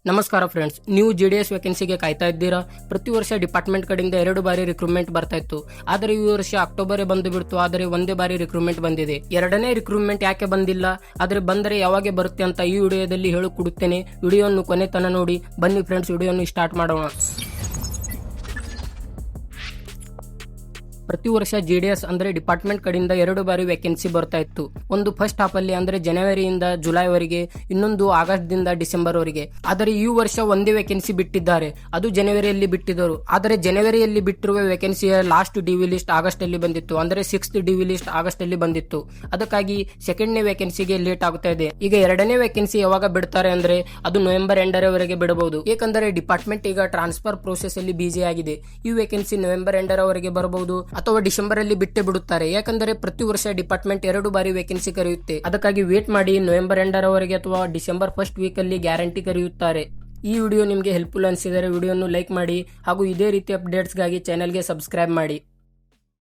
ನಮಸ್ಕಾರ ಫ್ರೆಂಡ್ಸ್, ನೀವು JDS ವೇಕೆನ್ಸಿಗೆ ಕಾಯ್ತಾ ಇದ್ದೀರಾ? ಪ್ರತಿ ವರ್ಷ ಡಿಪಾರ್ಟ್ಮೆಂಟ್ ಕಡೆಯಿಂದ 2 ಬಾರಿ ರಿಕ್ರೂಟ್ಮೆಂಟ್ ಬರ್ತಾ ಇತ್ತು. ಆದರೆ ಈ ವರ್ಷ ಅಕ್ಟೋಬರ್ ಬಂದು ಬಿಡ್ತು. ಆದರೆ ಒಂದೇ ಬಾರಿ ರಿಕ್ರೂಟ್ಮೆಂಟ್ ಬಂದಿದೆ. ಎರಡನೇ ರಿಕ್ರೂಟ್ಮೆಂಟ್ ಯಾಕೆ ಬಂದಿಲ್ಲ, ಆದರೆ ಬಂದರೆ ಯಾವಾಗ ಬರುತ್ತೆ ಅಂತ ಈ ವಿಡಿಯೋದಲ್ಲಿ ಹೇಳಿಕೊಡುತ್ತೇನೆ. ವಿಡಿಯೋವನ್ನು ಕೊನೆ ತನಕ ನೋಡಿ. ಬನ್ನಿ ಫ್ರೆಂಡ್ಸ್, ವಿಡಿಯೋವನ್ನು ಸ್ಟಾರ್ಟ್ ಮಾಡೋಣ. ಪ್ರತಿ ವರ್ಷ JDS ಅಂದ್ರೆ ಡಿಪಾರ್ಟ್ಮೆಂಟ್ ಕಡೆಯಿಂದ 2 ಬಾರಿ ವೇಕೆನ್ಸಿ ಬರ್ತಾ ಇತ್ತು. ಒಂದು ಫಸ್ಟ್ ಹಾಫ್ ಅಲ್ಲಿ ಅಂದ್ರೆ ಜನವರಿಯಿಂದ ಜುಲೈವರೆಗೆ, ಇನ್ನೊಂದು ಆಗಸ್ಟ್ ದಿಂದ ಡಿಸೆಂಬರ್ ವರೆಗೆ. ಆದರೆ ಈ ವರ್ಷ ಒಂದೇ ವೇಕೆನ್ಸಿ ಬಿಟ್ಟಿದ್ದಾರೆ. ಅದು ಜನವರಿಯಲ್ಲಿ ಬಿಟ್ಟಿದ್ದರು. ಆದರೆ ಜನವರಿಯಲ್ಲಿ ಬಿಟ್ಟಿರುವ ವೇಕೆನ್ಸಿಯ ಲಾಸ್ಟ್ DV ಲಿಸ್ಟ್ ಆಗಸ್ಟ್ ಅಲ್ಲಿ ಬಂದಿತ್ತು. ಅಂದ್ರೆ 6th DV ಲಿಸ್ಟ್ ಆಗಸ್ಟ್ ಅಲ್ಲಿ ಬಂದಿತ್ತು. ಅದಕ್ಕಾಗಿ ಸೆಕೆಂಡ್ನೇ ವೇಕೆನ್ಸಿಗೆ ಲೇಟ್ ಆಗುತ್ತಾ ಇದೆ. ಈಗ ಎರಡನೇ ವೇಕೆನ್ಸಿ ಯಾವಾಗ ಬಿಡ್ತಾರೆ ಅಂದ್ರೆ ಅದು ನವೆಂಬರ್ ಎಂಡರವರೆಗೆ ಬಿಡಬಹುದು. ಏಕೆಂದರೆ ಡಿಪಾರ್ಟ್ಮೆಂಟ್ ಈಗ ಟ್ರಾನ್ಸ್ಫರ್ ಪ್ರೋಸೆಸ್ ಅಲ್ಲಿ ಬಿಜಿ ಆಗಿದೆ. ಈ ವೇಕೆನ್ಸಿ ನವೆಂಬರ್ ಎಂಡರವರೆಗೆ ಬರಬಹುದು ಅಥವಾ ಡಿಸೆಂಬರ್ ಅಲ್ಲಿ ಬಿಟ್ಟೆ ಬಿಡುತ್ತಾರೆ. ಯಾಕಂದರೆ ಪ್ರತಿ ವರ್ಷ ಡಿಪಾರ್ಟ್ಮೆಂಟ್ 2 ಬಾರಿ ವೇಕೆನ್ಸಿ ಕರೆಯುತ್ತೆ. ಅದಕ್ಕಾಗಿ ವೇಟ್ ಮಾಡಿ. ನವೆಂಬರ್ ಎಂಡರವರೆಗೆ ಅಥವಾ ಡಿಸೆಂಬರ್ ಫಸ್ಟ್ ವೀಕ್ ಅಲ್ಲಿ ಗ್ಯಾರಂಟಿ ಕರೆಯುತ್ತಾರೆ. ಈ ವಿಡಿಯೋ ನಿಮಗೆ ಹೆಲ್ಪ್ಫುಲ್ ಅನಿಸಿದರೆ ವಿಡಿಯೋವನ್ನು ಲೈಕ್ ಮಾಡಿ ಹಾಗೂ ಇದೇ ರೀತಿ ಅಪ್ಡೇಟ್ಸ್ಗಾಗಿ ಚಾನೆಲ್ಗೆ ಸಬ್ಸ್ಕ್ರೈಬ್ ಮಾಡಿ.